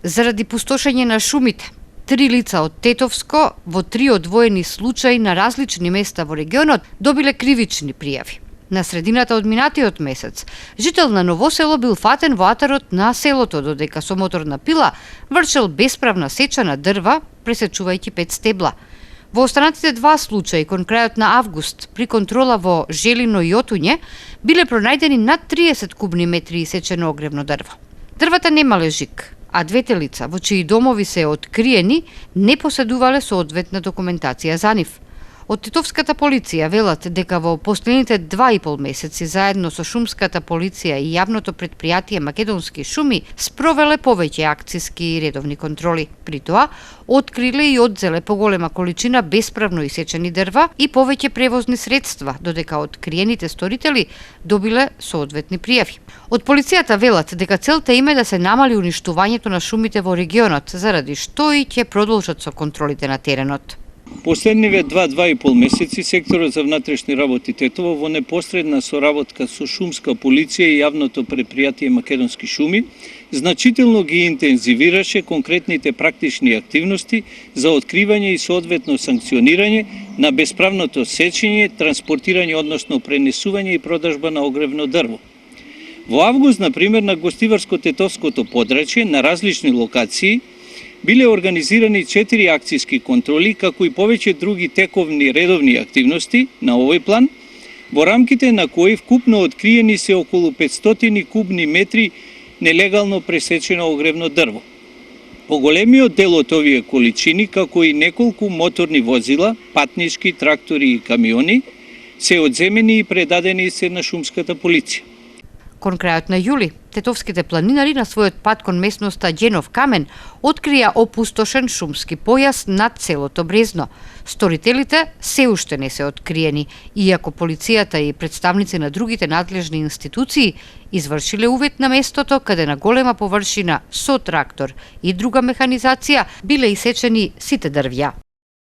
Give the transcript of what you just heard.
Заради пустошење на шумите, 3 лица од Тетовско во 3 одвоени случаи на различни места во регионот добиле кривични пријави. На средината од минатиот месец, жител на Новосело бил фатен во атарот на селото додека со моторна пила вршел бесправна сеча на дрва, пресечувајќи 5 стебла. Во останатите 2 случаи кон крајот на август, при контрола во Желино и Отуње, биле пронајдени над 30 кубни метри исечено огревно дрво. Дрвата немале жик, а двете лица, во чии домови се откриени, не поседувале соодветна документација за нив. Од Тетовската полиција велат дека во последните 2,5 месеци заедно со шумската полиција и јавното предпријатие Македонски шуми спровеле повеќе акциски и редовни контроли. При тоа, откриле и одзеле поголема количина бесправно исечени дрва и повеќе превозни средства, додека откриените сторители добиле соодветни пријави. Од полицијата велат дека целта им е да се намали уништувањето на шумите во регионот, заради што и ќе продолжат со контролите на теренот. Последниве 2,5 месеци секторот за внатрешни работи Тетово во непосредна соработка со шумска полиција и јавното предпријатие Македонски шуми значително ги интензивираше конкретните практични активности за откривање и соодветно санкционирање на бесправното сечење, транспортирање, односно пренесување и продажба на огревно дрво. Во август, например, на Гостиварско-Тетовското подрачје на различни локации биле организирани 4 акцијски контроли, како и повеќе други тековни редовни активности на овој план, во рамките на кои вкупно откриени се околу 500 кубни метри нелегално пресечено огревно дрво. Поголемиот дел од овие количини, како и неколку моторни возила, патнишки, трактори и камиони, се одземени и предадени се на шумската полиција. Кон крајот на јули, тетовските планинари на својот пат кон местноста Ѓенов камен открија опустошен шумски појас над селото Брезно. Сторителите се уште не се откриени, иако полицијата и представници на другите надлежни институции извршиле увид на местото каде на голема површина со трактор и друга механизација биле исечени сите дрвја.